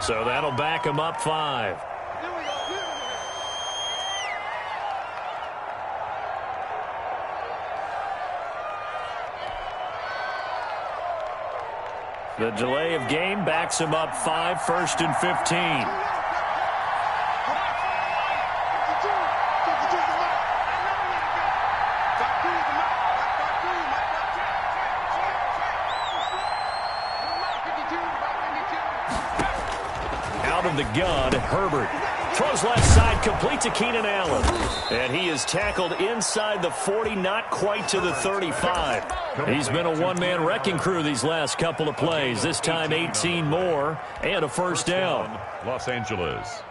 So that'll back him up 5. The delay of game backs him up 5, 1st and 15. Out of the gun, Herbert. Throws left side, complete to Keenan Allen. And he is tackled inside the 40, not quite to the 35. He's been a one-man wrecking crew these last couple of plays. This time 18 more and a first down. Los Angeles.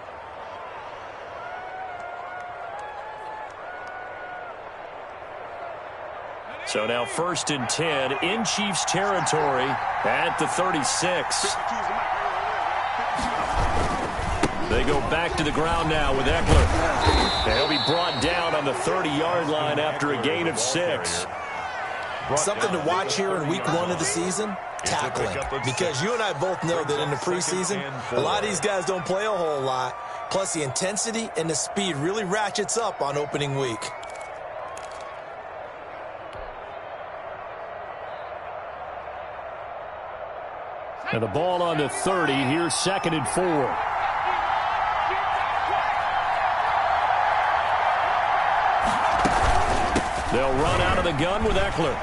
So now 1st and 10 in Chiefs territory at the 36. They go back to the ground now with Eckler. And he'll be brought down on the 30-yard line after a gain of 6. Something to watch here in week 1 of the season, tackling. Because you and I both know that in the preseason, a lot of these guys don't play a whole lot. Plus, the intensity and the speed really ratchets up on opening week. And the ball on the 30. Here's 2nd and 4. They'll run out of the gun with Eckler.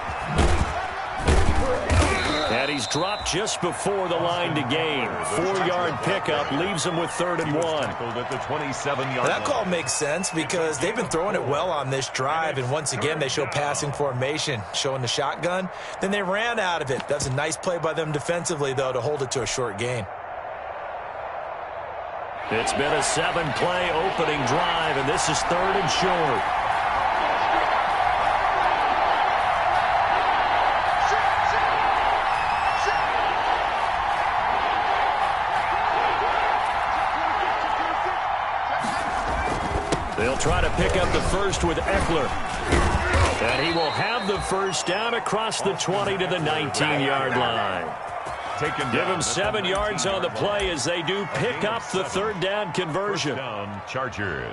And he's dropped just before the line to gain. 4-yard pickup leaves him with 3rd and 1. At the 27-yard that call makes sense because they've been throwing it well on this drive, and once again they show passing formation, showing the shotgun. Then they ran out of it. That's a nice play by them defensively, though, to hold it to a short gain. It's been a 7-play opening drive, and this is 3rd and short. They'll try to pick up the first with Eckler. And he will have the first down across the 20 to the 19-yard line. Give him 7 yards on the play as they do pick up the 3rd down conversion. Down, Chargers.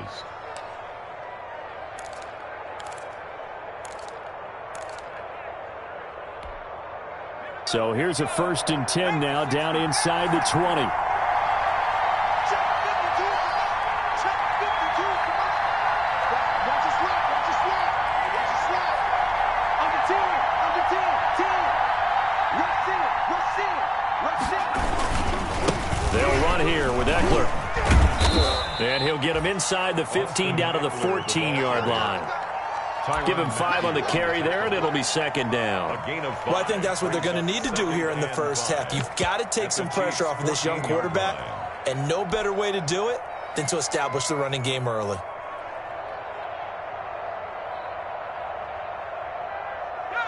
So here's a 1st and 10 now down inside the 20. They'll run here with Eckler. And he'll get him inside the 15 down to the 14-yard line. Give him 5 on the carry there, and it'll be 2nd down. Well, I think that's what they're going to need to do here in the first half. You've got to take some pressure off of this young quarterback, and no better way to do it than to establish the running game early.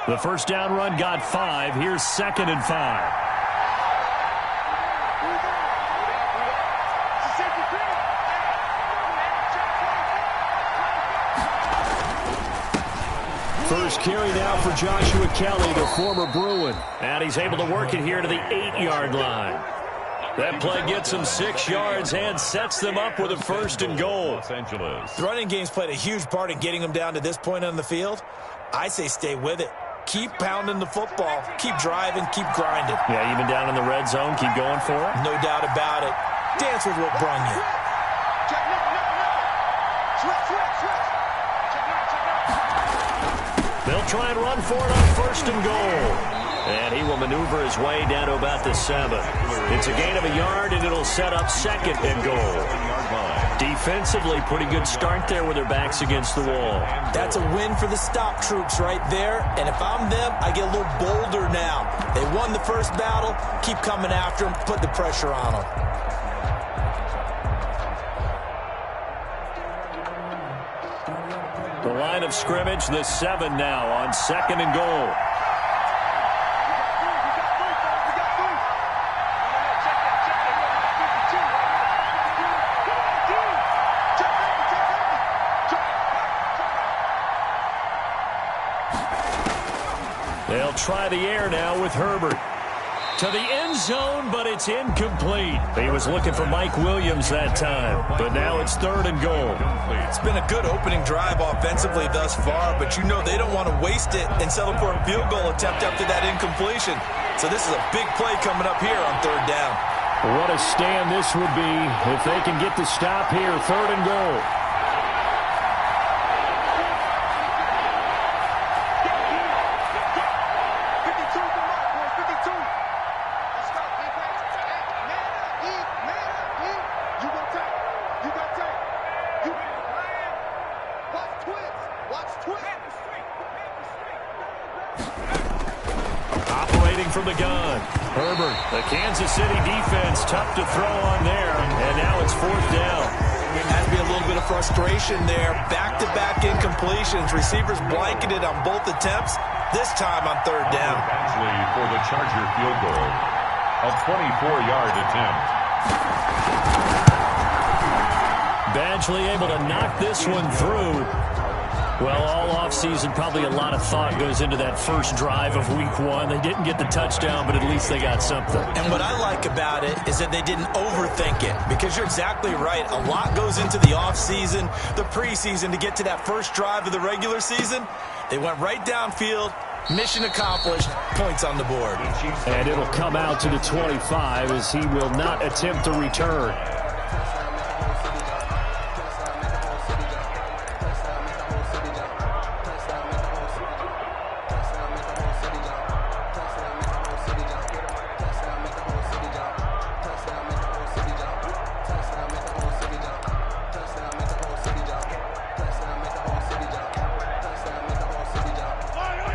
The first down run got 5. Here's 2nd and 5. First carry now for Joshua Kelly, the former Bruin. And he's able to work it here to the 8-yard line. That play gets them 6 yards and sets them up with a 1st and goal. Los Angeles. The running game's played a huge part in getting them down to this point on the field. I say stay with it. Keep pounding the football. Keep driving. Keep grinding. Yeah, even down in the red zone, keep going for it. No doubt about it. Dance with what brung you. They'll try and run for it on 1st and goal. And he will maneuver his way down to about the 7. It's a gain of a yard, and it'll set up 2nd and goal. Defensively, pretty good start there with their backs against the wall. That's a win for the stop troops right there. And if I'm them, I get a little bolder now. They won the first battle. Keep coming after them. Put the pressure on them. The line of scrimmage, the 7 now on 2nd and goal. They'll try the air now with Herbert. to the end zone, but it's incomplete. He was looking for Mike Williams that time, but now it's 3rd and goal. It's been a good opening drive offensively thus far, but you know they don't want to waste it and settle for a field goal attempt after that incompletion. So this is a big play coming up here on 3rd down. What a stand this would be if they can get the stop here, 3rd and goal. From the gun, Herbert. The Kansas City defense tough to throw on there, and now it's 4th down. Has to be a little bit of frustration there. Back-to-back incompletions. Receivers blanketed on both attempts. This time on 3rd down. Badgley for the Charger field goal. A 24-yard attempt. Badgley able to knock this one through. Well, all offseason, probably a lot of thought goes into that first drive of week 1. They didn't get the touchdown, but at least they got something. And what I like about it is that they didn't overthink it, because you're exactly right. A lot goes into the offseason, the preseason, to get to that first drive of the regular season. They went right downfield, mission accomplished, points on the board. And it'll come out to the 25 as he will not attempt to return.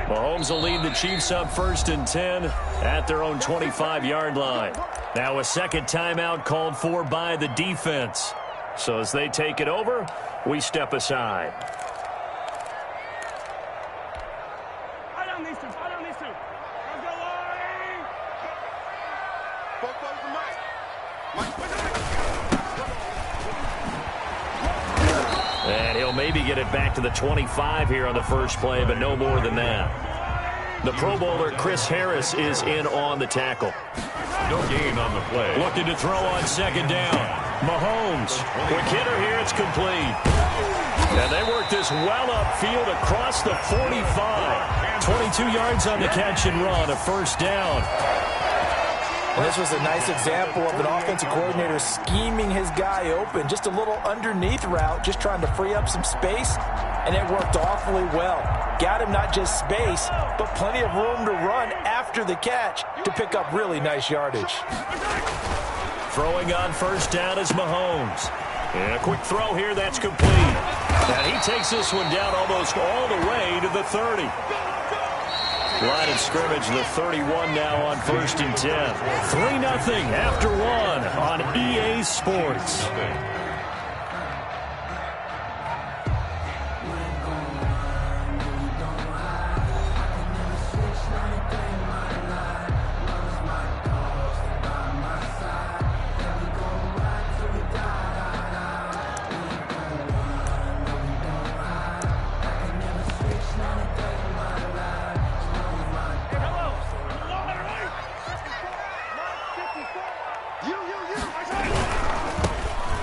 Mahomes will lead the Chiefs up 1st and 10 at their own 25-yard line. Now a second timeout called for by the defense. So as they take it over, we step aside. And he'll maybe get it back to the 25 here on the first play, but no more than that. The Pro Bowler Chris Harris is in on the tackle. No gain on the play. Looking to throw on 2nd down. Mahomes. Quick hitter here. It's complete. And they work this well upfield across the 45. 22 yards on the catch and run. A 1st down. Well, this was a nice example of an offensive coordinator scheming his guy open. Just a little underneath route, just trying to free up some space, and it worked awfully well. Got him not just space, but plenty of room to run after the catch to pick up really nice yardage. Throwing on 1st down is Mahomes. And a quick throw here, that's complete. And he takes this one down almost all the way to the 30. Line of scrimmage, the 31 now on 1st and 10. 3-0 after 1 on EA Sports.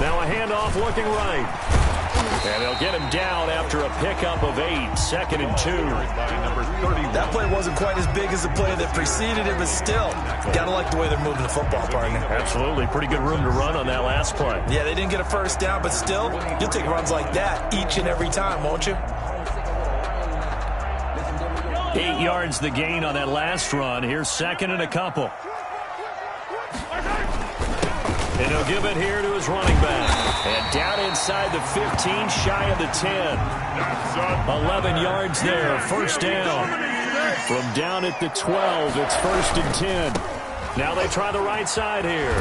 Now a handoff looking right. And they'll get him down after a pickup of 8, 2nd and 2. That play wasn't quite as big as the play that preceded it, but still, got to like the way they're moving the football, partner. Absolutely. Pretty good room to run on that last play. Yeah, they didn't get a 1st down, but still, you'll take runs like that each and every time, won't you? 8 yards the gain on that last run. Here's 2nd and a couple. And he'll give it here to his running back. And down inside the 15, shy of the 10. 11 yards there, 1st down. From down at the 12, it's 1st and 10. Now they try the right side here.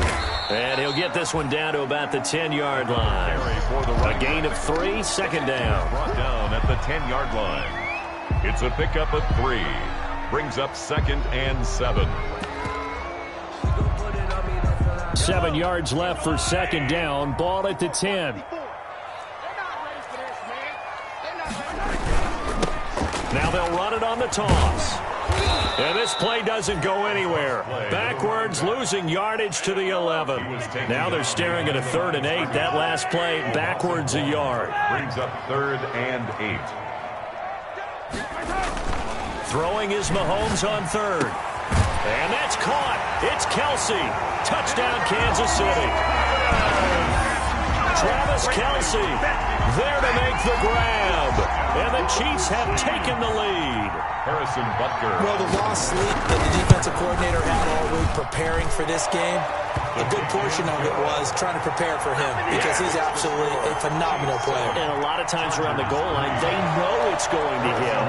And he'll get this one down to about the 10-yard line. A gain of 3, 2nd down. Brought down at the 10-yard line. It's a pickup of 3. Brings up 2nd and 7. 7 yards left for 2nd down. Ball at the 10. Now they'll run it on the toss. And this play doesn't go anywhere. Backwards, losing yardage to the 11. Now they're staring at a 3rd and 8. That last play, backwards a yard. Brings up 3rd and 8. Throwing is Mahomes on 3rd. And that's caught. It's Kelsey. Touchdown, Kansas City. Travis Kelsey there to make the grab. And the Chiefs have taken the lead. Harrison Butker. Well, the lost sleep that the defensive coordinator had all week preparing for this game, a good portion of it was trying to prepare for him because he's absolutely a phenomenal player. And a lot of times around the goal line, they know it's going to him.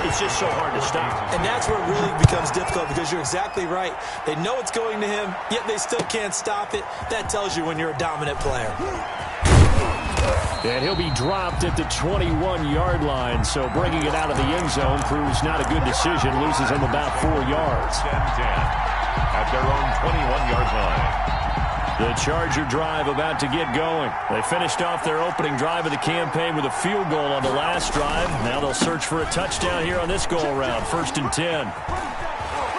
It's just so hard to stop. And that's where it really becomes difficult because you're exactly right. They know it's going to him, yet they still can't stop it. That tells you when you're a dominant player. And he'll be dropped at the 21-yard line, so bringing it out of the end zone proves not a good decision. Loses him about 4 yards. 10-10 at their own 21-yard line. The Charger drive about to get going. They finished off their opening drive of the campaign with a field goal on the last drive. Now they'll search for a touchdown here on this go-around. 1st and 10.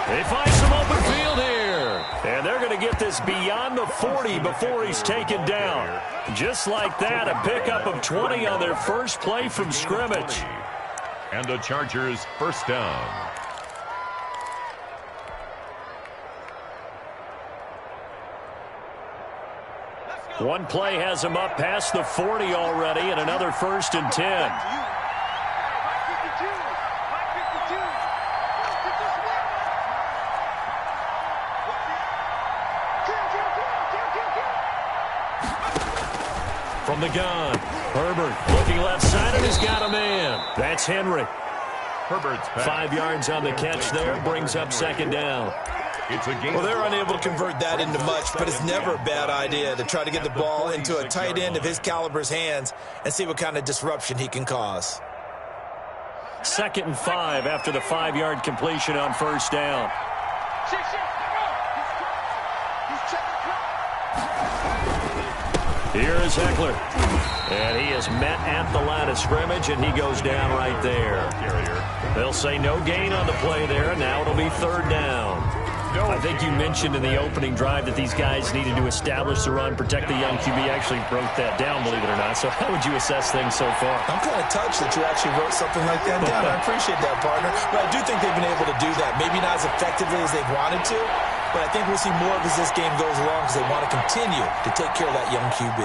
They find some open field here. And they're going to get this beyond the 40 before he's taken down. Just like that, a pickup of 20 on their first play from scrimmage. And the Chargers first down. One play has him up past the 40 already, and another 1st and 10. From the gun, Herbert looking left side, and he's got a man. That's Henry. Herbert's pass. 5 yards on the catch there, brings up 2nd down. It's a game. Well, they're unable to convert that into much, but it's never a bad idea to try to get the ball into a tight end of his caliber's hands and see what kind of disruption he can cause. 2nd and 5 after the 5-yard completion on 1st down. Here is Eckler. And he is met at the line of scrimmage, and he goes down right there. They'll say no gain on the play there. Now it'll be 3rd down. I think you mentioned in the opening drive that these guys needed to establish the run, protect the young QB. Actually broke that down, believe it or not. So how would you assess things so far? I'm kind of touched that you actually wrote something like that down. I appreciate that, partner. But I do think they've been able to do that. Maybe not as effectively as they've wanted to, but I think we'll see more of as this game goes along because they want to continue to take care of that young QB.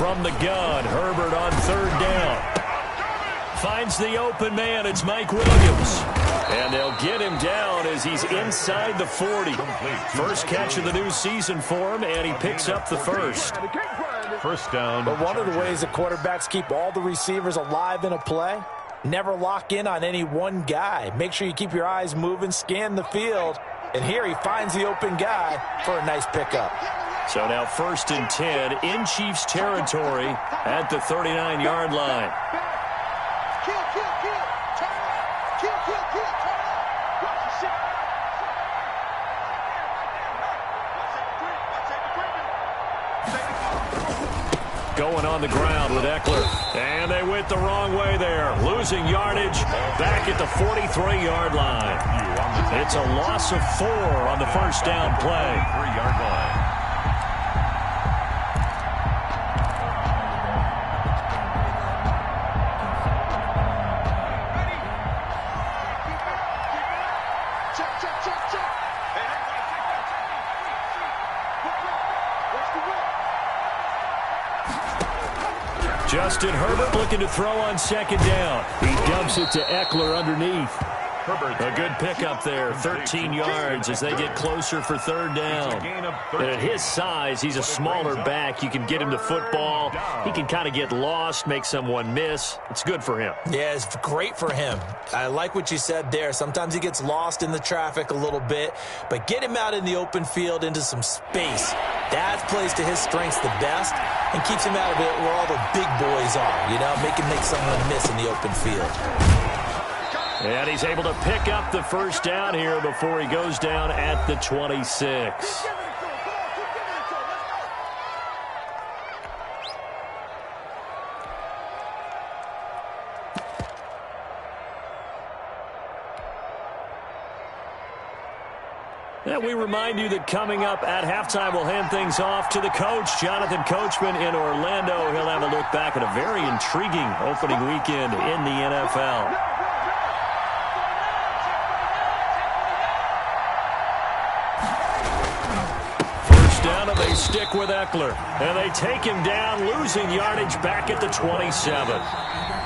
From the gun, Herbert on 3rd down. Finds the open man. It's Mike Williams. And they'll get him down as he's inside the 40. First catch of the new season for him, and he picks up the first. First down. But one of the ways that quarterbacks keep all the receivers alive in a play, never lock in on any one guy. Make sure you keep your eyes moving, scan the field. And here he finds the open guy for a nice pickup. So now 1st and 10 in Chiefs territory at the 39-yard line. Going on the ground with Eckler. And they went the wrong way there. Losing yardage back at the 43-yard line. It's a loss of 4 on the first down play. 3-yard line. Justin Herbert looking to throw on 2nd down. He dumps it to Eckler underneath. A good pickup there, 13 yards as they get closer for 3rd down. And at his size, he's a smaller back. You can get him the football. He can kind of get lost, make someone miss. It's good for him. Yeah, it's great for him. I like what you said there. Sometimes he gets lost in the traffic a little bit, but get him out in the open field into some space. That plays to his strengths the best and keeps him out of it where all the big boys are, you know, make someone miss in the open field. And he's able to pick up the first down here before he goes down at the 26. And we remind you that coming up at halftime, we'll hand things off to the coach, Jonathan Coachman in Orlando. He'll have a look back at a very intriguing opening weekend in the NFL. Down and they stick with Eckler. And they take him down, losing yardage back at the 27.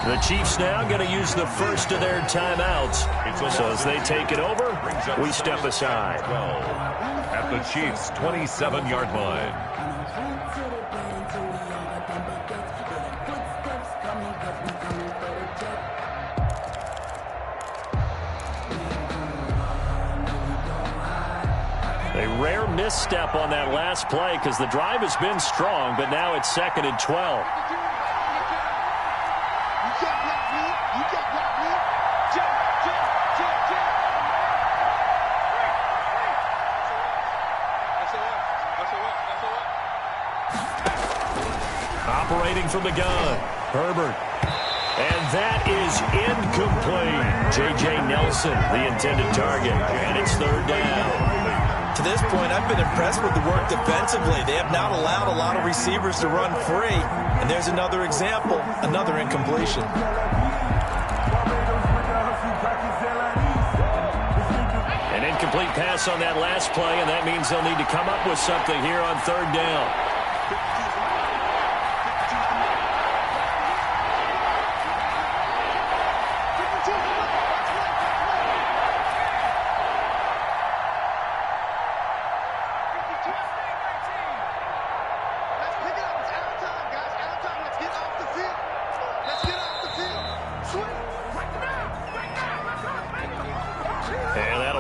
The Chiefs now going to use the first of their timeouts. So as they take it over, we step aside. At the Chiefs' 27-yard line. A rare misstep on that last play because the drive has been strong, but now it's 2nd and 12. Operating from the gun, Herbert. And that is incomplete. J.J. Nelson, the intended target, and it's 3rd down. To this point, I've been impressed with the work defensively. They have not allowed a lot of receivers to run free. And there's another example, another incompletion. An incomplete pass on that last play, and that means they'll need to come up with something here on 3rd down.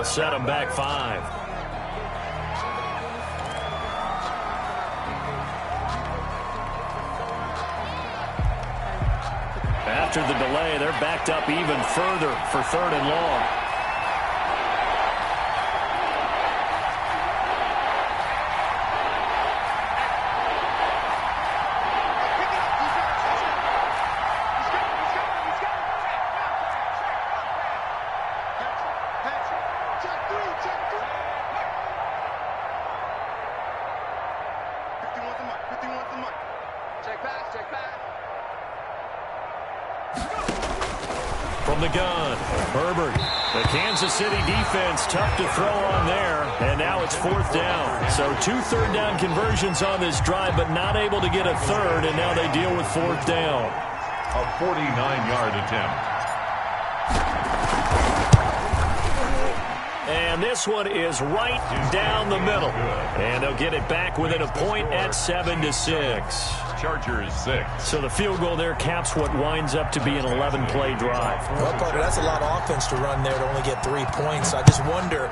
Set him back 5. After the delay, they're backed up even further for 3rd and long. From the gun, Herbert. The Kansas City defense tough to throw on there, and now it's 4th down. So 2 third-down conversions on this drive, but not able to get a third, and now they deal with 4th down. A 49-yard attempt. And this one is right down the middle. And they'll get it back within a point at 7-6. Chargers 6. So the field goal there caps what winds up to be an 11-play drive. Well, Carter, that's a lot of offense to run there to only get 3 points. So I just wonder,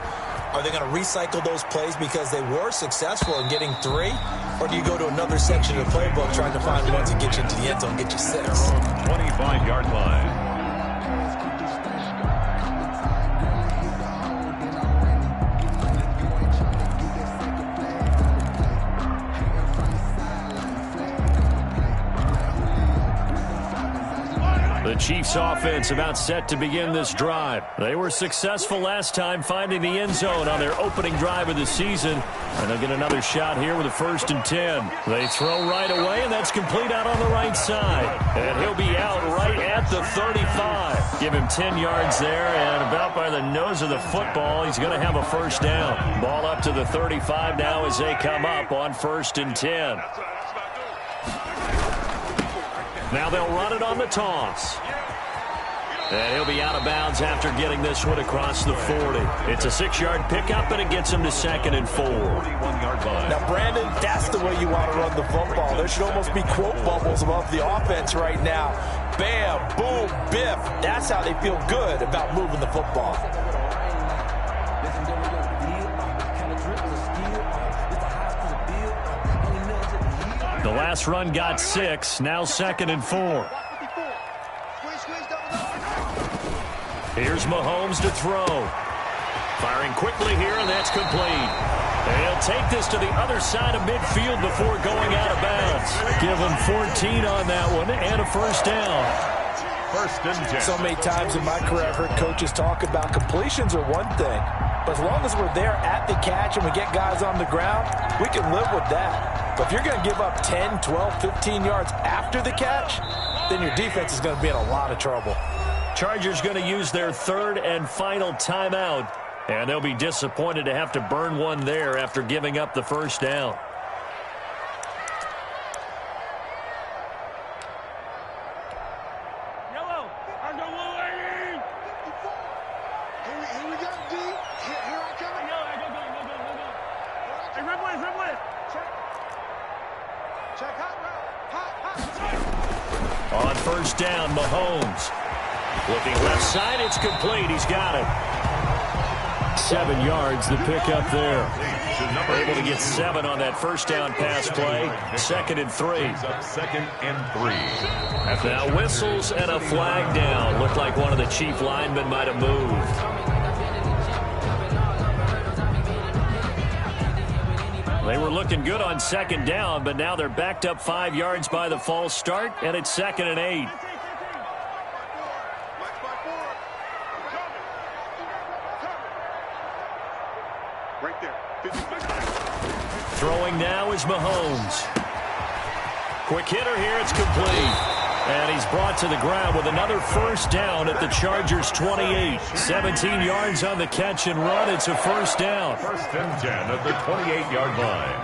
are they going to recycle those plays because they were successful in getting 3? Or do you go to another section of the playbook trying to find ones that get you into the end zone and get you 6? 25-yard line. The Chiefs offense about set to begin this drive. They were successful last time finding the end zone on their opening drive of the season. And they'll get another shot here with a 1st and 10. They throw right away, and that's complete out on the right side. And he'll be out right at the 35. Give him 10 yards there, and about by the nose of the football, he's going to have a 1st down. Ball up to the 35 now as they come up on 1st and 10. Now they'll run it on the toss. And he'll be out of bounds after getting this one across the 40. It's a 6-yard pickup, and it gets him to 2nd and 4. 41-yard line. Now, Brandon, that's the way you want to run the football. There should almost be quote bubbles above the offense right now. Bam, boom, biff. That's how they feel good about moving the football. The last run got 6, now 2nd and 4. Here's Mahomes to throw. Firing quickly here, and that's complete. And he'll take this to the other side of midfield before going out of bounds. Give him 14 on that one and a 1st down. First and 10. So many times in my career I've heard coaches talk about completions are one thing, but as long as we're there at the catch and we get guys on the ground, we can live with that. But if you're going to give up 10, 12, 15 yards after the catch, then your defense is going to be in a lot of trouble. Chargers going to use their third and final timeout, and they'll be disappointed to have to burn one there after giving up the first down. On first down, Mahomes. Looking left side, it's complete. He's got it. 7 yards, the pickup there. Able to get 7 on that first down pass play. 2nd and 3. Second and 3. Now whistles and a flag down. Looked like one of the chief linemen might have moved. They were looking good on 2nd down, but now they're backed up 5 yards by the false start, and it's 2nd and 8. Right there. Throwing now is Mahomes. Quick hitter here, it's complete. And he's brought to the ground with another first down at the Chargers' 28. 17 yards on the catch and run. It's a first down. First and 10 at the 28-yard line.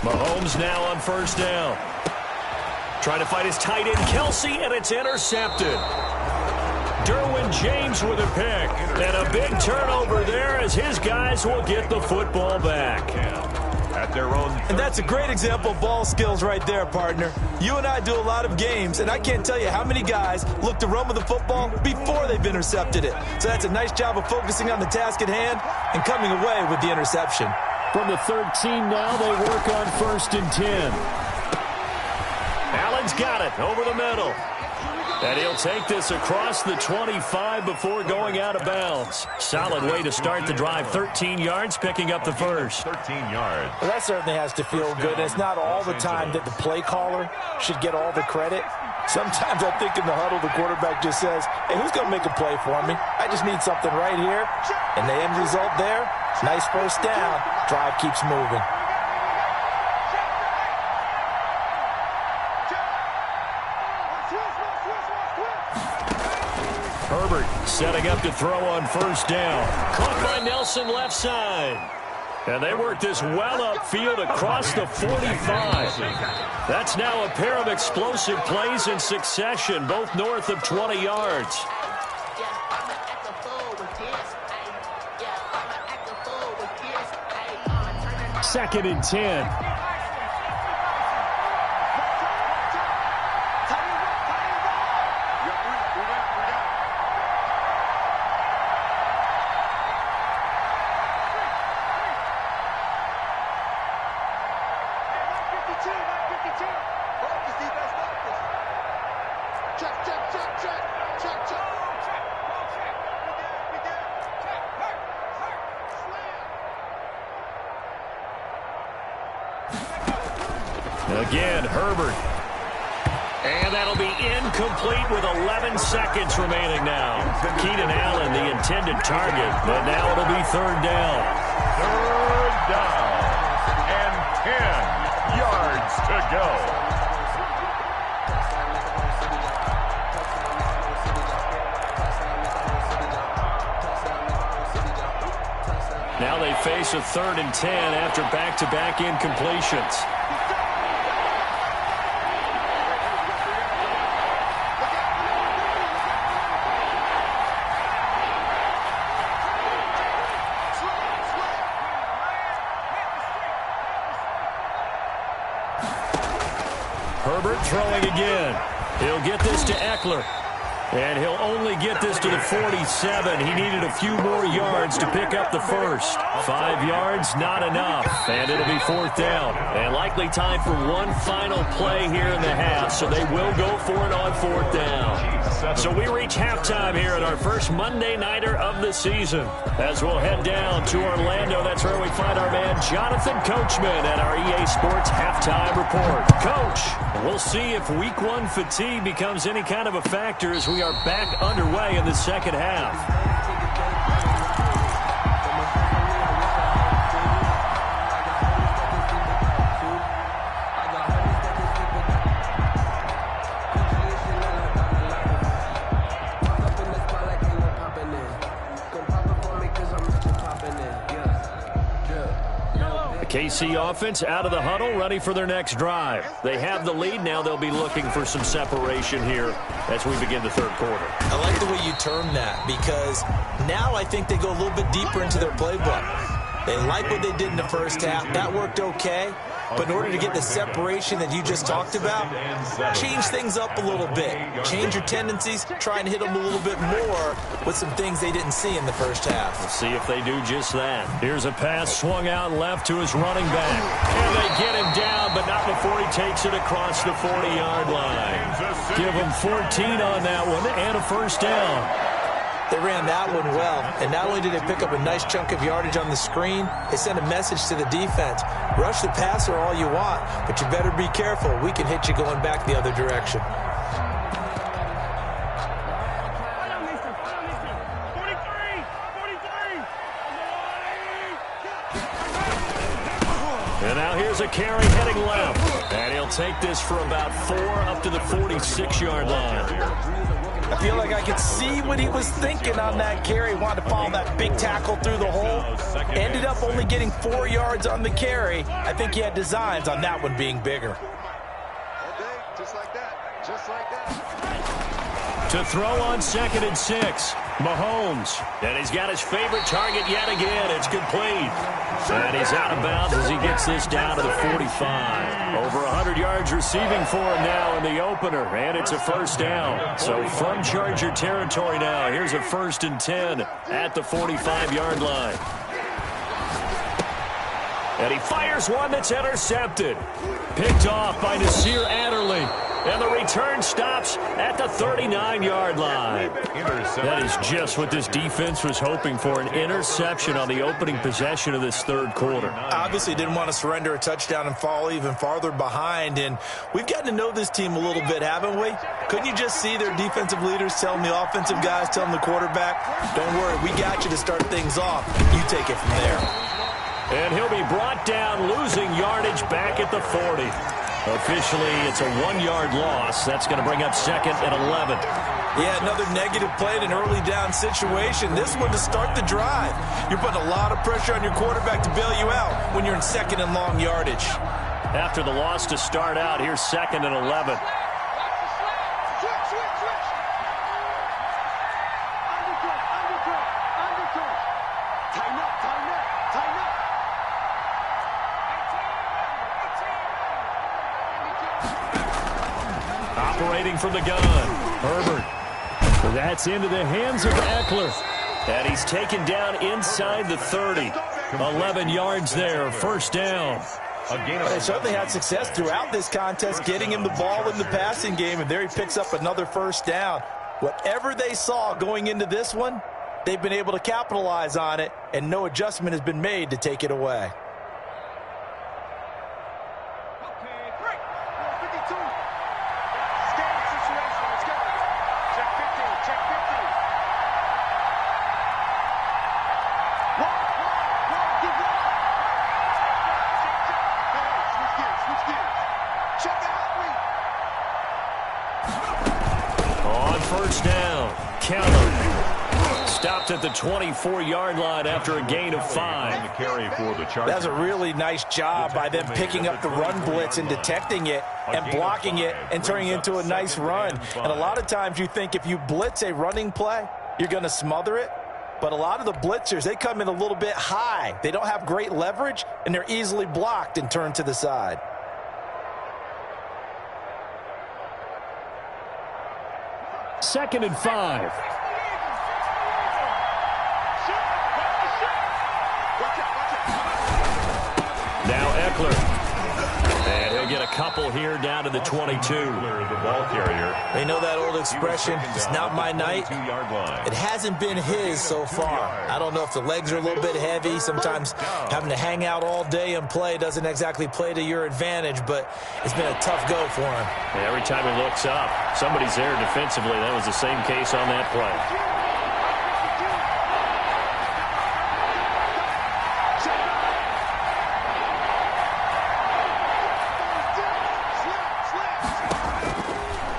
Mahomes now on first down. Trying to fight his tight end, Kelsey, and it's intercepted. Derwin James with a pick. And a big turnover there as his guys will get the football back. At their own. And that's a great example of ball skills right there, partner. You and I do a lot of games, and I can't tell you how many guys look to run with the football before they've intercepted it. So that's a nice job of focusing on the task at hand and coming away with the interception. From the 13 now, they work on 1st and 10. Allen's got it over the middle. And he'll take this across the 25 before going out of bounds. Solid way to start the drive. 13 yards, picking up the first. 13 yards. Well, that certainly has to feel good. And it's not all the time that the play caller should get all the credit. Sometimes I think in the huddle, the quarterback just says, hey, who's going to make a play for me? I just need something right here. And the end result there, nice first down. Drive keeps moving. Herbert setting up to throw on first down. Caught by Nelson left side. And they work this well upfield across the 45. That's now a pair of explosive plays in succession, both north of 20 yards. 2nd and 10. Again, Herbert. And that'll be incomplete with 11 seconds remaining now. Keenan Allen, the intended target, but now it'll be 3rd down. 3rd down. And 10 yards to go. Now they face a 3rd and 10 after back-to-back incompletions. Herbert throwing again. He'll get this to Eckler. And he'll only get this to the 47. He needed a few more yards to pick up the first. 5 yards, not enough. And it'll be 4th down. And likely time for one final play here in the half, so they will go for it on 4th down. So we reach halftime here at our first Monday Nighter of the season. As we'll head down to Orlando, that's where we find our man Jonathan Coachman at our EA Sports Halftime Report. Coach, we'll see if Week 1 fatigue becomes any kind of a factor as we are back underway in the second half. KC offense out of the huddle, ready for their next drive. They have the lead. Now they'll be looking for some separation here as we begin the third quarter. I like the way you term that, because now I think they go a little bit deeper into their playbook. They like what they did in the first half. That worked okay. But in order to get the separation that you just talked about, change things up a little bit. Change your tendencies, try and hit them a little bit more with some things they didn't see in the first half. Let's see if they do just that. Here's a pass swung out left to his running back. And they get him down, but not before he takes it across the 40-yard line. Give him 14 on that one and a first down. They ran that one well, and not only did they pick up a nice chunk of yardage on the screen, they sent a message to the defense. Rush the passer all you want, but you better be careful. We can hit you going back the other direction. And now here's a carry heading left. And he'll take this for about 4 up to the 46-yard line. I feel like I could see what he was thinking on that carry. Wanted to follow that big tackle through the hole. Ended up only getting 4 yards on the carry. I think he had designs on that one being bigger. Okay, just like that. Just like that. To throw on 2nd and 6, Mahomes. And he's got his favorite target yet again. It's complete. And he's out of bounds as he gets this down to the 45. Over 100 yards receiving for him now in the opener. And it's a first down. So from Charger territory now, here's a 1st and 10 at the 45-yard line. And he fires one that's intercepted. Picked off by Nasir Adderley. And the return stops at the 39-yard line. That is just what this defense was hoping for, an interception on the opening possession of this third quarter. Obviously didn't want to surrender a touchdown and fall even farther behind. And we've gotten to know this team a little bit, haven't we? Couldn't you just see their defensive leaders telling the offensive guys, telling the quarterback, don't worry, we got you to start things off. You take it from there. And he'll be brought down, losing yardage back at the 40. Officially, it's a 1-yard loss. That's going to bring up 2nd and 11. Yeah, another negative play in an early down situation. This one to start the drive. You're putting a lot of pressure on your quarterback to bail you out when you're in 2nd and long yardage. After the loss to start out, here's 2nd and 11. Operating from the gun, Herbert. That's into the hands of Eckler. And he's taken down inside the 30. 11 yards there, first down. They certainly had success throughout this contest, getting him the ball in the passing game, and there he picks up another first down. Whatever they saw going into this one, they've been able to capitalize on it, and no adjustment has been made to take it away. Stopped at the 24-yard line after a gain of 5. That's a really nice job by them picking up the run blitz and detecting it and blocking it and turning it into a nice run. And a lot of times you think if you blitz a running play, you're going to smother it. But a lot of the blitzers, they come in a little bit high. They don't have great leverage, and they're easily blocked and turned to the side. 2nd and 5. Now Eckler. And he'll get a couple here down to the 22. The ball carrier. They know that old expression, it's not my night. It hasn't been his so far. I don't know if the legs are a little bit heavy. Sometimes having to hang out all day and play doesn't exactly play to your advantage, but it's been a tough go for him. And every time he looks up, somebody's there defensively. That was the same case on that play.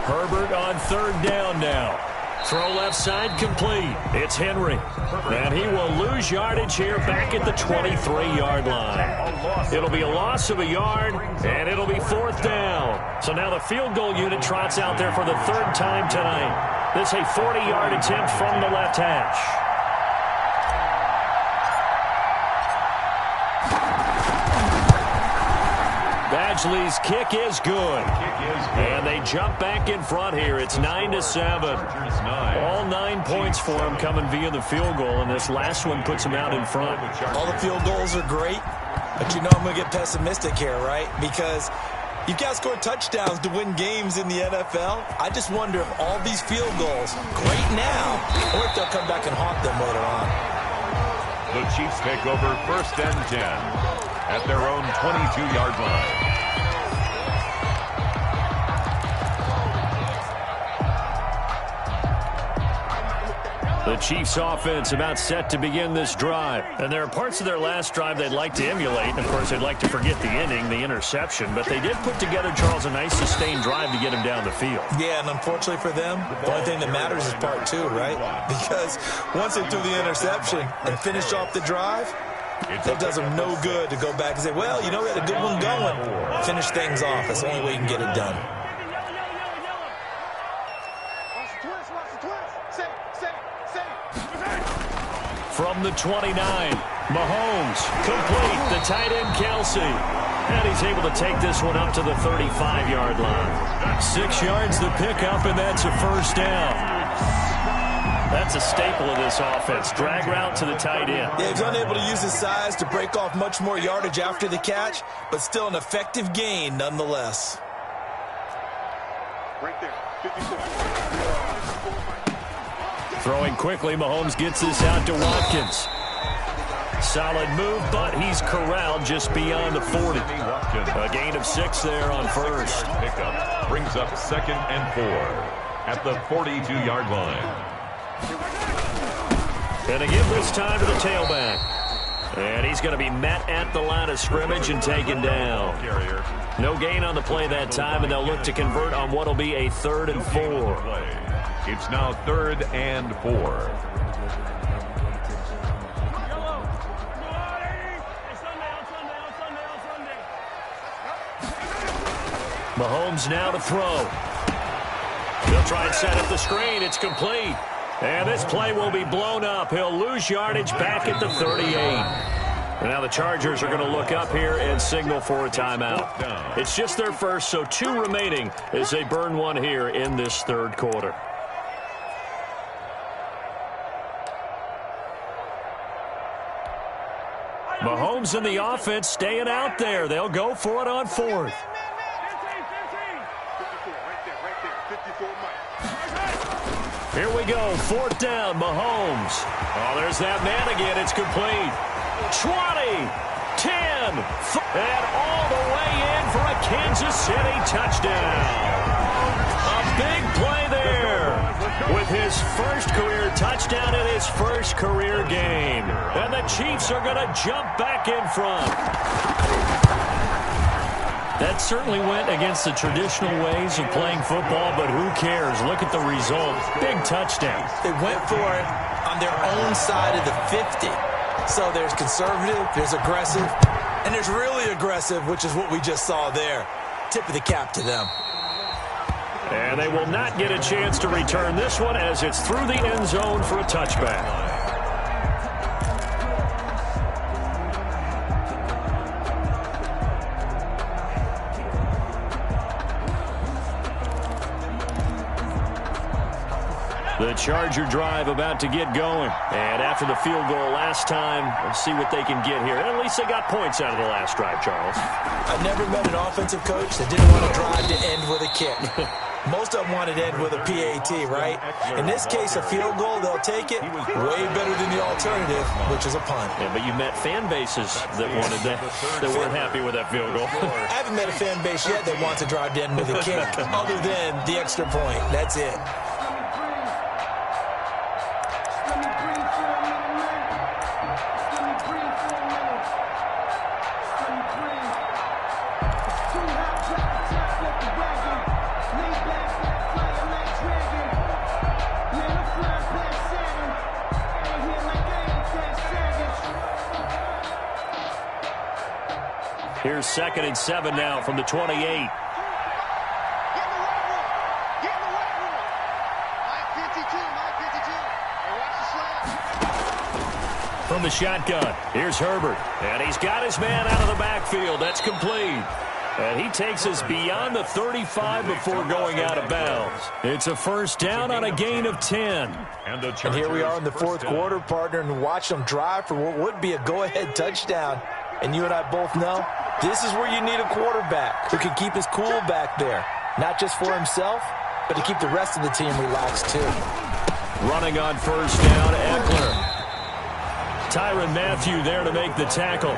Herbert on 3rd down now. Throw left side complete. It's Henry. And he will lose yardage here back at the 23-yard line. It'll be a loss of a yard, and it'll be 4th down. So now the field goal unit trots out there for the 3rd time tonight. This a 40-yard attempt from the left hash. Badgley's kick is good. And they jump back in front here. It's 9-7. All 9 points for them coming via the field goal, and this last one puts them out in front. All the field goals are great, but you know I'm going to get pessimistic here, right? Because you've got to score touchdowns to win games in the NFL. I just wonder if all these field goals, great now, or if they'll come back and haunt them later on. The Chiefs take over 1st and 10 at their own 22-yard line. The Chiefs offense about set to begin this drive. And there are parts of their last drive they'd like to emulate. And, of course, they'd like to forget the ending, the interception. But they did put together, Charles, a nice sustained drive to get him down the field. Yeah, and unfortunately for them, the only thing that matters is part 2, right? Because once they threw the interception and finished off the drive, that does them no good to go back and say, well, you know, we had a good one going. Finish things off. That's the only way you can get it done. From the 29, Mahomes, complete, the tight end, Kelsey. And he's able to take this one up to the 35-yard line. 6 yards the pickup, and that's a 1st down. That's a staple of this offense. Drag route to the tight end. Yeah, he's unable to use his size to break off much more yardage after the catch, but still an effective gain nonetheless. Right there, 54. Throwing quickly, Mahomes gets this out to Watkins. Solid move, but he's corralled just beyond the 40. A gain of 6 there on 1st. Pickup brings up 2nd and 4 at the 42-yard line. And to give this time to the tailback. And he's going to be met at the line of scrimmage and taken down. No gain on the play that time, and they'll look to convert on what will be a 3rd and 4. It's now 3rd and 4. Mahomes now to throw. He'll try and set up the screen. It's complete. And this play will be blown up. He'll lose yardage back at the 38. And now the Chargers are going to look up here and signal for a timeout. It's just their first, so 2 remaining as they burn one here in this 3rd quarter. Mahomes and the offense staying out there. They'll go for it on 4th. Here we go, 4th down, Mahomes. Oh, there's that man again. It's complete. 20, 10, and all the way in for a Kansas City touchdown. A big play there with his first career touchdown in his first career game. And the Chiefs are going to jump back in front. That certainly went against the traditional ways of playing football, but who cares? Look at the result. Big touchdown. They went for it on their own side of the 50. So there's conservative, there's aggressive, and there's really aggressive, which is what we just saw there. Tip of the cap to them. And they will not get a chance to return this one as it's through the end zone for a touchback. The Charger drive about to get going. And after the field goal last time, let's see what they can get here. At least they got points out of the last drive, Charles. I've never met an offensive coach that didn't want to drive to end with a kick. Most of them wanted to end with a PAT, right? In this case, a field goal, they'll take it. Way better than the alternative, which is a punt. Yeah, but you met fan bases that wanted that weren't happy with that field goal. I haven't met a fan base yet that wants to drive to end with a kick, other than the extra point. That's it. Here's 2nd and 7 now from the 28. From the shotgun, here's Herbert. And he's got his man out of the backfield. That's complete. And he takes us beyond the 35 before going out of bounds. It's a first down on a gain of 10. And here we are in the fourth quarter, partner, and watch them drive for what would be a go-ahead touchdown. And you and I both know this is where you need a quarterback who can keep his cool back there. Not just for himself, but to keep the rest of the team relaxed too. Running on first down, Eckler. Tyrann Mathieu there to make the tackle.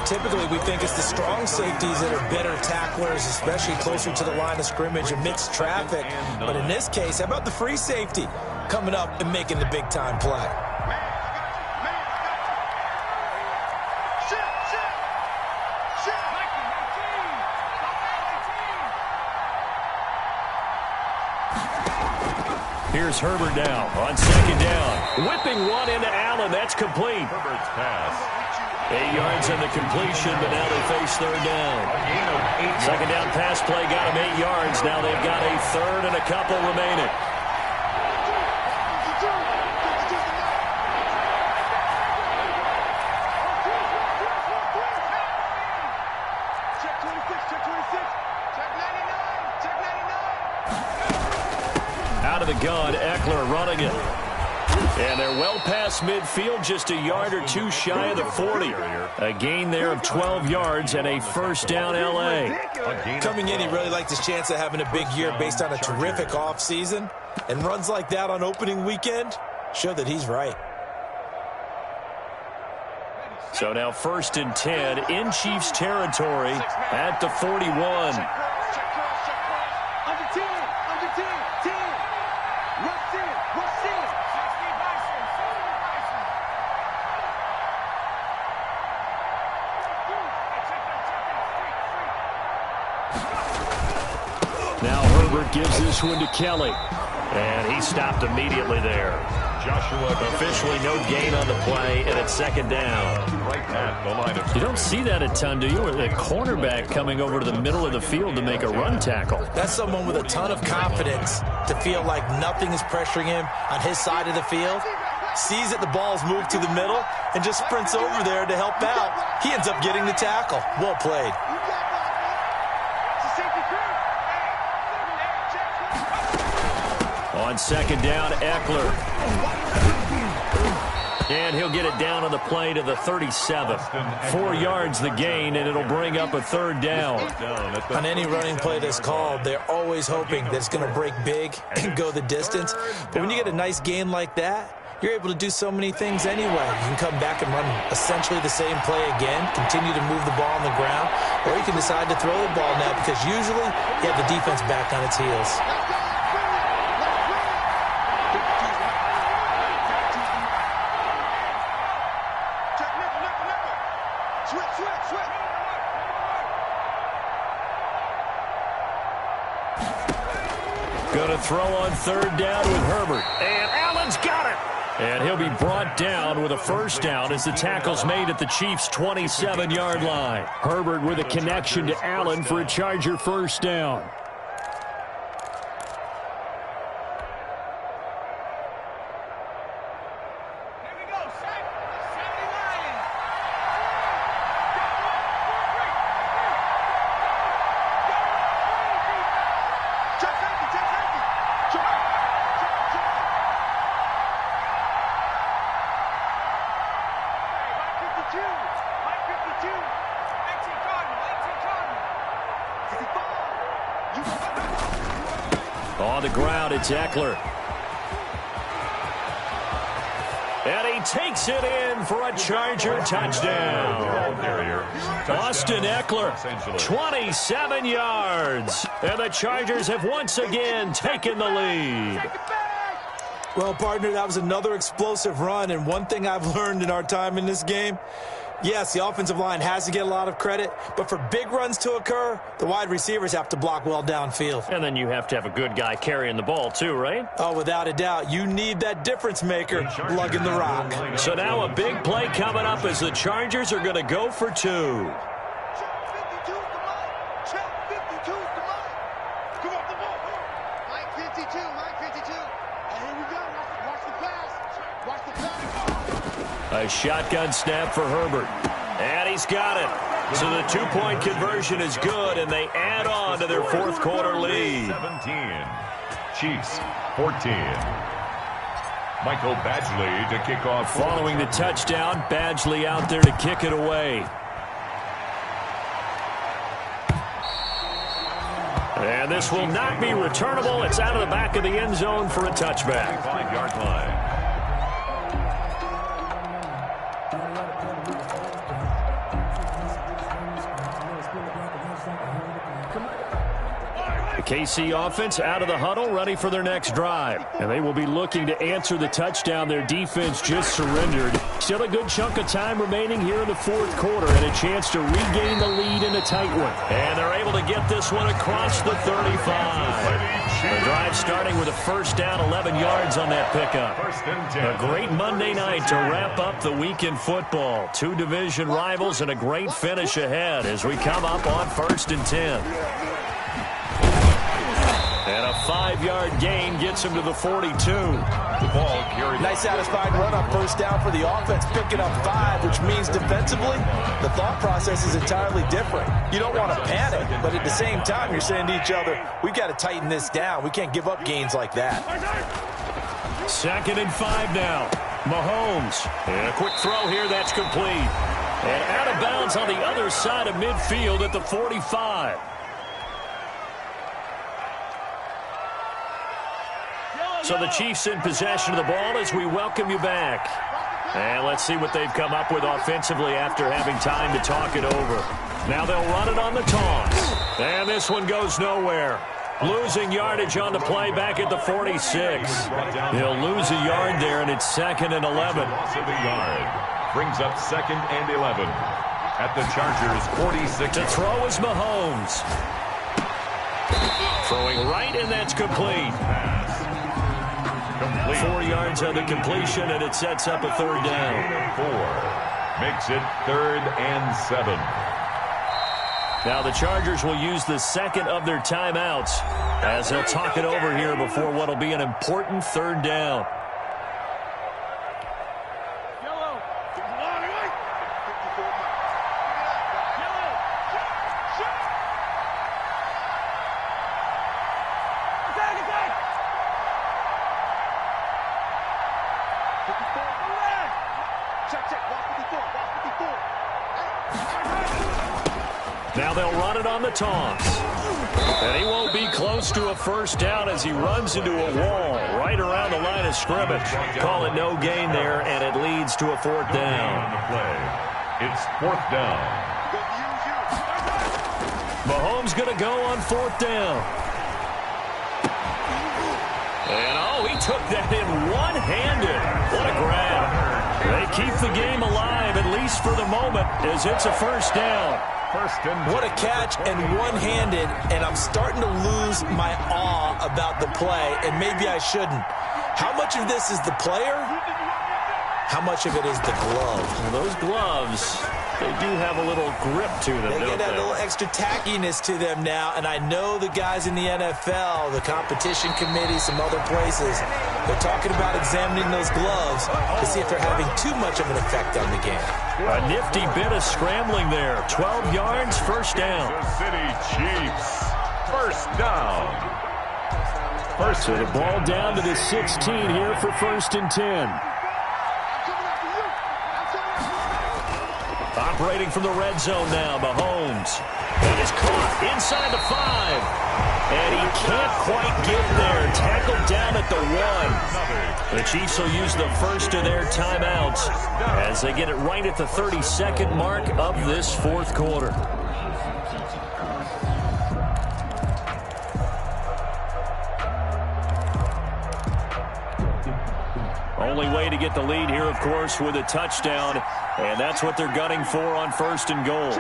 Typically, we think it's the strong safeties that are better tacklers, especially closer to the line of scrimmage amidst traffic. But in this case, how about the free safety coming up and making the big-time play? Here's Herbert now on 2nd down. Whipping one into Allen. That's complete. Herbert's pass. 8 yards on the completion, but now they face 3rd down. 2nd down pass play got them 8 yards. Now they've got a 3rd and a couple remaining. Out of the gun, Eckler running it. And they're well past midfield, just a yard or two shy of the 40. A gain there of 12 yards and a first down L.A. Coming in, he really liked his chance of having a big year based on a terrific offseason. And runs like that on opening weekend show that he's right. So now 1st and 10 in Chiefs territory at the 41. Now Herbert gives this one to Kelly. And he stopped immediately there. Joshua officially no gain on the play, and it's 2nd down. right at the line of... You don't see that a ton, do you? A cornerback coming over to the middle of the field to make a run tackle. That's someone with a ton of confidence to feel like nothing is pressuring him on his side of the field. Sees that the ball's moved to the middle and just sprints over there to help out. He ends up getting the tackle. Well played. On 2nd down, Eckler. And he'll get it down on the play to the 37. 4 yards the gain, and it'll bring up a 3rd down. On any running play that's called, they're always hoping that it's going to break big and go the distance. But when you get a nice gain like that, you're able to do so many things anyway. You can come back and run essentially the same play again, continue to move the ball on the ground, or you can decide to throw the ball now because usually you have the defense back on its heels. Going to throw on 3rd down with Herbert. And Allen's got it. And he'll be brought down with a first down as the tackle's made at the Chiefs' 27-yard line. Herbert with a connection to Allen for a Charger first down. On the ground, it's Eckler. And he takes it in for a Charger touchdown. Austin Eckler, 27 yards. And the Chargers have once again taken the lead. Well, partner, that was another explosive run. And one thing I've learned in our time in this game, yes, the offensive line has to get a lot of credit, but for big runs to occur, the wide receivers have to block well downfield. And then you have to have a good guy carrying the ball too, right? Oh, without a doubt. You need that difference maker lugging the rock. So now a big play coming up as the Chargers are going to go for two. A shotgun snap for Herbert. And he's got it. So the two-point conversion is good, and they add on to their fourth quarter lead. 17. Chiefs, 14. Michael Badgley to kick off. Following the touchdown, Badgley out there to kick it away. And this will not be returnable. It's out of the back of the end zone for a touchback. 5-yard line. The KC offense out of the huddle, ready for their next drive. And they will be looking to answer the touchdown their defense just surrendered. Still a good chunk of time remaining here in the fourth quarter and a chance to regain the lead in a tight one. And they're able to get this one across the 35. The drive starting with a first down, 11 yards on that pickup. A great Monday night to wrap up the week in football. Two division rivals and a great finish ahead as we come up on 1st and 10. And a 5-yard gain gets him to the 42. The ball carried. Nice satisfying run on first down for the offense, picking up 5, which means defensively, the thought process is entirely different. You don't want to panic, but at the same time, you're saying to each other, we've got to tighten this down. We can't give up gains like that. 2nd and 5 now. Mahomes. And a quick throw here, that's complete. And out of bounds on the other side of midfield at the 45. So the Chiefs in possession of the ball as we welcome you back. And let's see what they've come up with offensively after having time to talk it over. Now they'll run it on the toss. And this one goes nowhere. Losing yardage on the play back at the 46. He'll lose a yard there, and it's 2nd and 11. Brings up 2nd and 11. At the Chargers' 46. To throw is Mahomes. Throwing right, and that's complete. 4 yards on the completion, and it sets up a 3rd down. 4 makes it 3rd and 7. Now the Chargers will use the second of their timeouts as they'll talk it over here before what will be an important 3rd down. Now they'll run it on the toss. And he won't be close to a first down as he runs into a wall right around the line of scrimmage. Call it no gain there, and it leads to a 4th down. It's 4th down. Mahomes going to go on 4th down. And, oh, he took that in one-handed. What a grab. They keep the game alive, at least for the moment, as it's a first down. What a catch and one-handed, and I'm starting to lose my awe about the play, and maybe I shouldn't. How much of this is the player? How much of it is the glove? Well, those gloves, they do have a little grip to them, They get a little extra tackiness to them now, and I know the guys in the NFL, the competition committee, some other places, they're talking about examining those gloves to see if they're having too much of an effect on the game. A nifty bit of scrambling there. 12 yards, first down. Kansas City Chiefs, first down. So the ball down to the 16 here for 1st and 10. Operating from the red zone now, Mahomes. He is caught inside the 5. And he can't quite get there. Tackled down at the 1. The Chiefs will use the first of their timeouts as they get it right at the 32nd mark of this fourth quarter. Only way to get the lead here, of course, with a touchdown. And that's what they're gunning for on 1st and goal.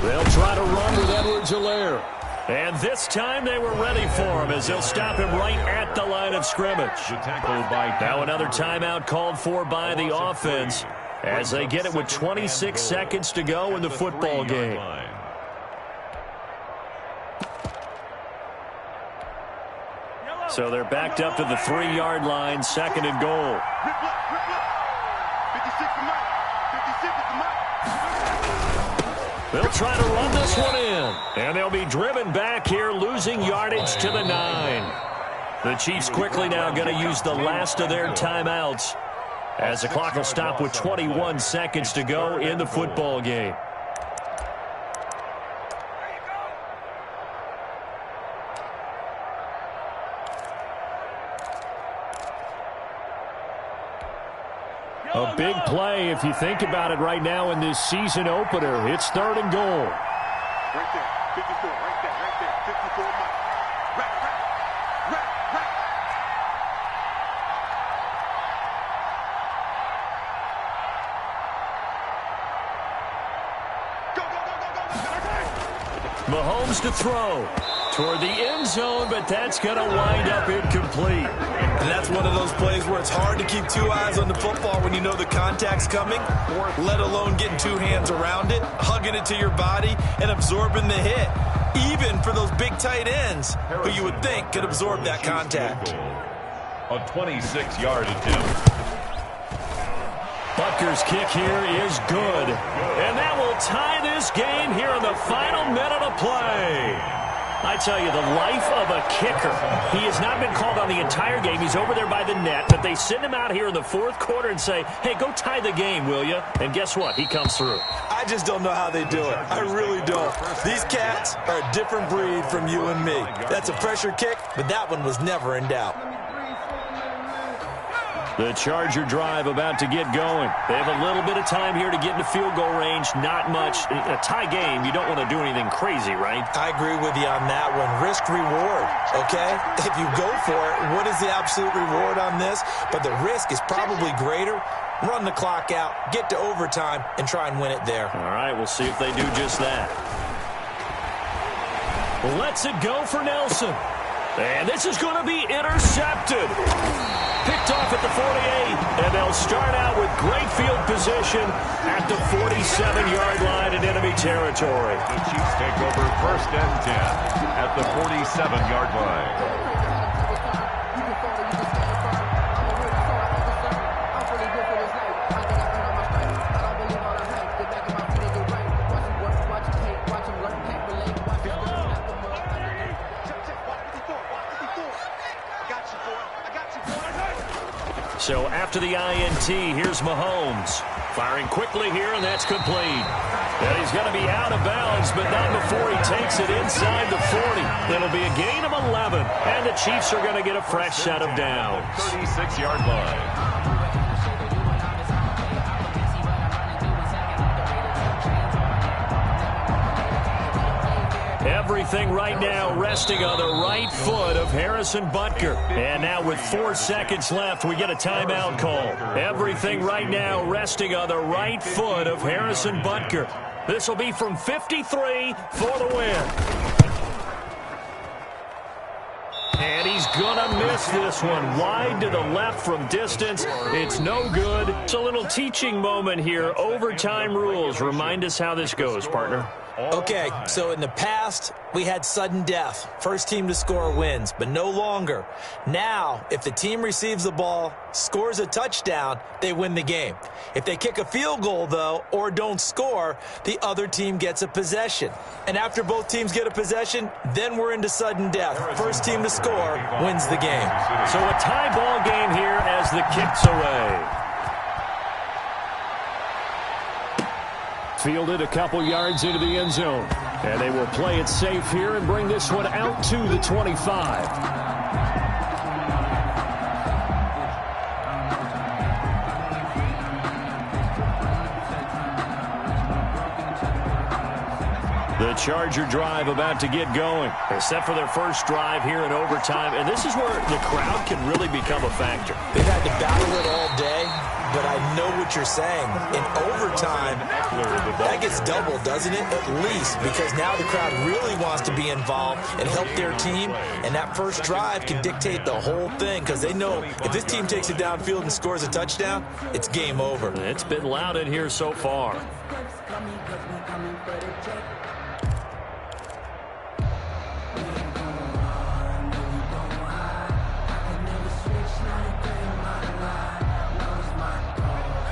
They'll try to run with Edwards-Helaire. And this time they were ready for him as they'll stop him right at the line of scrimmage. Now another timeout called for by the offense as they get it with 26 seconds to go in the football game. So they're backed up to the 3-yard line, 2nd and goal. They'll try to run this one in. And they'll be driven back here, losing yardage to the 9. The Chiefs quickly now going to use the last of their timeouts as the clock will stop with 21 seconds to go in the football game. A big play, if you think about it right now in this season opener. It's 3rd and goal. Right there, 54, right there, 54 Mike. Right. Go. Mahomes to throw toward the end zone, but that's going to wind up incomplete. And that's one of those plays where it's hard to keep 2 eyes on the football when you know the contact's coming, let alone getting 2 hands around it, hugging it to your body, and absorbing the hit, even for those big tight ends who you would think could absorb that contact. A 26-yard attempt. Butker's kick here is good. And that will tie this game here in the final minute of play. I tell you, the life of a kicker. He has not been called on the entire game. He's over there by the net, but they send him out here in the 4th quarter and say, hey, go tie the game, will you? And guess what? He comes through. I just don't know how they do it. I really don't. These cats are a different breed from you and me. That's a pressure kick, but that one was never in doubt. The Charger drive about to get going. They have a little bit of time here to get into field goal range. Not much. In a tie game, you don't want to do anything crazy, right? I agree with you on that one. Risk reward, okay? If you go for it, what is the absolute reward on this? But the risk is probably greater. Run the clock out, get to overtime, and try and win it there. All right, we'll see if they do just that. Lets it go for Nelson. And this is going to be intercepted. Picked off at the 48, and they'll start out with great field position at the 47-yard line in enemy territory. The Chiefs take over 1st and 10 at the 47-yard line. So after the INT, here's Mahomes. Firing quickly here, and that's complete. And he's going to be out of bounds, but not before he takes it inside the 40. That'll be a gain of 11, and the Chiefs are going to get a fresh set of downs. 36-yard line. Everything right now resting on the right foot of Harrison Butker. And now with 4 seconds left, we get a timeout call. Everything right now resting on the right foot of Harrison Butker. This will be from 53 for the win. And he's going to miss this one. Wide to the left from distance. It's no good. It's a little teaching moment here. Overtime rules. Remind us how this goes, partner. Okay, so in the past, we had sudden death. First team to score wins, but no longer. Now, if the team receives the ball, scores a touchdown, they win the game. If they kick a field goal, though, or don't score, the other team gets a possession. And after both teams get a possession, then we're into sudden death. First team to score wins the game. So a tie ball game here as the kicks away. Fielded a couple yards into the end zone. And they will play it safe here and bring this one out to the 25. The Charger drive about to get going. They're set for their first drive here in overtime, and this is where the crowd can really become a factor. They've had to battle it all day, but I know what you're saying. In overtime, that gets doubled, doesn't it? At least, because now the crowd really wants to be involved and help their team, and that first drive can dictate the whole thing because they know if this team takes it downfield and scores a touchdown, it's game over. It's been loud in here so far.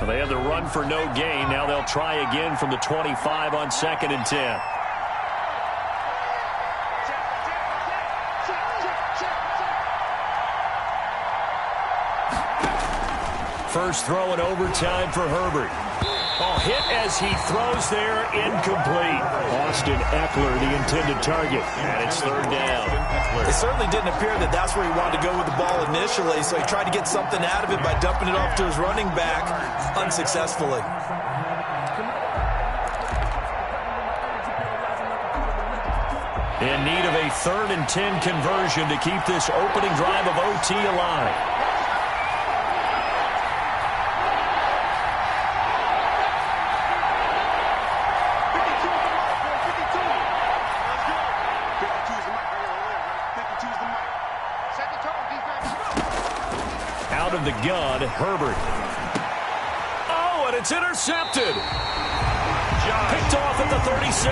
They had the run for no gain. Now they'll try again from the 25 on 2nd and 10. First throw in overtime for Herbert. Oh, hit as he throws there, incomplete. Austin Eckler, the intended target, and it's 3rd down. It certainly didn't appear that that's where he wanted to go with the ball initially, so he tried to get something out of it by dumping it off to his running back unsuccessfully. In need of a 3rd and 10 conversion to keep this opening drive of OT alive. Out of the gun, Herbert. Oh, and it's intercepted. Picked off at the 36.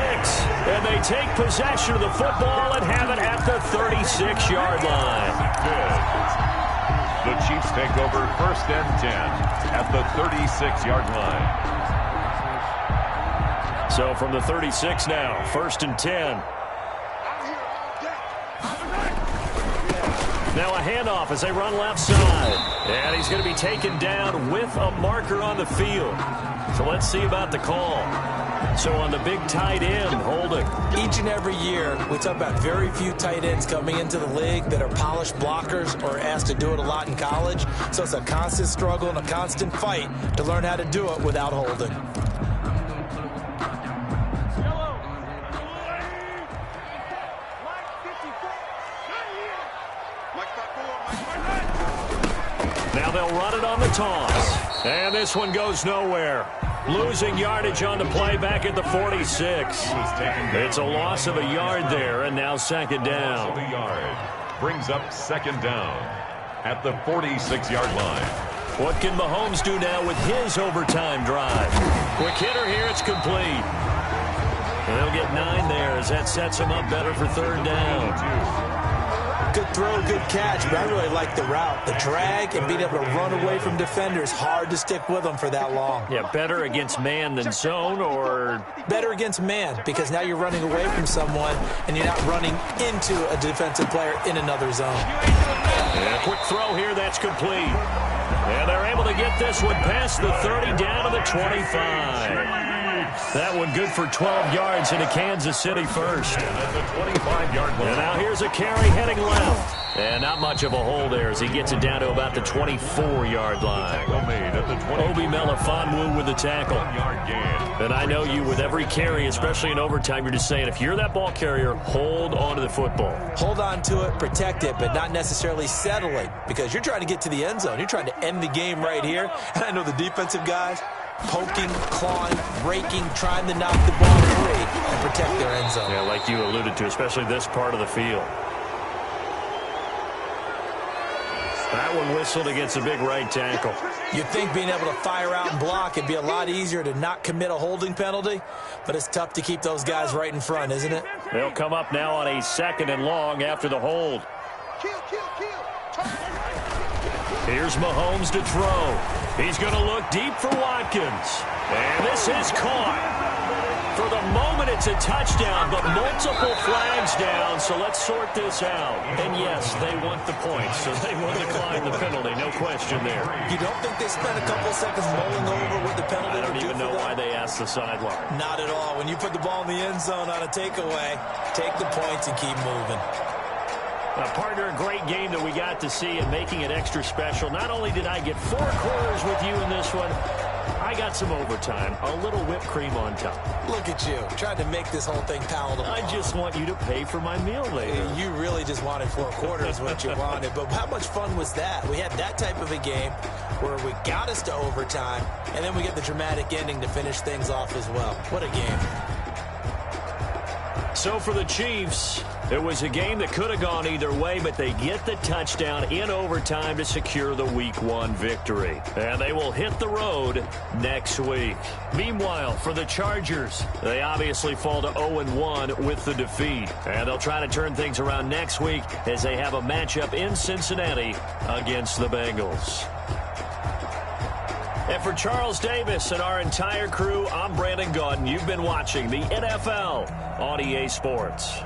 And they take possession of the football and have it at the 36-yard line. Good. The Chiefs take over 1st and 10 at the 36-yard line. So from the 36 now, 1st and 10. Now a handoff as they run left side. And he's going to be taken down with a marker on the field. So let's see about the call. So on the big tight end, holding. Each and every year, we talk about very few tight ends coming into the league that are polished blockers or asked to do it a lot in college. So it's a constant struggle and a constant fight to learn how to do it without holding. Now they'll run it on the toss. And this one goes nowhere. Losing yardage on the play back at the 46. It's a loss of a yard there, and now 2nd down. A yard brings up 2nd down at the 46-yard line. What can Mahomes do now with his overtime drive? Quick hitter here, it's complete. And they'll get 9 there as that sets him up better for 3rd down. Good throw, good catch, but I really like the route. The drag and being able to run away from defenders, hard to stick with them for that long. Yeah, better against man than zone, or? Better against man, because now you're running away from someone and you're not running into a defensive player in another zone. Yeah, quick throw here, that's complete. And they're able to get this one past the 30 down to the 25. That one good for 12 yards into Kansas City first. And at the 25-yard line. And now here's a carry heading left. And not much of a hole there as he gets it down to about the 24-yard line. Obi Melifonwu with the tackle. And I know you with every carry, especially in overtime, you're just saying if you're that ball carrier, hold on to the football. Hold on to it, protect it, but not necessarily settling because you're trying to get to the end zone. You're trying to end the game right here. And I know the defensive guys poking, clawing, raking, trying to knock the ball free and protect their end zone. Yeah, like you alluded to, especially this part of the field. That one whistled against a big right tackle. You'd think being able to fire out and block it'd be a lot easier to not commit a holding penalty, but it's tough to keep those guys right in front, isn't it? They'll come up now on a 2nd and long after the hold. Here's Mahomes to throw. He's going to look deep for Watkins. And this is caught. For the moment, it's a touchdown, but multiple flags down, so let's sort this out. And yes, they want the points, so they will decline the penalty, no question there. You don't think they spent a couple seconds mulling over what the penalty I don't would do even know for why them? they asked the sideline. Not at all. When you put the ball in the end zone on a takeaway, take the points and keep moving. Partner, a great game that we got to see and making it extra special. Not only did I get 4 quarters with you in this one, I got some overtime, a little whipped cream on top. Look at you, trying to make this whole thing palatable. I just want you to pay for my meal later. You really just wanted 4 quarters, what you wanted. But how much fun was that? We had that type of a game where we got us to overtime, and then we get the dramatic ending to finish things off as well. What a game. So for the Chiefs, it was a game that could have gone either way, but they get the touchdown in overtime to secure the Week 1 victory. And they will hit the road next week. Meanwhile, for the Chargers, they obviously fall to 0-1 with the defeat. And they'll try to turn things around next week as they have a matchup in Cincinnati against the Bengals. And for Charles Davis and our entire crew, I'm Brandon Gaudin. You've been watching the NFL on EA Sports.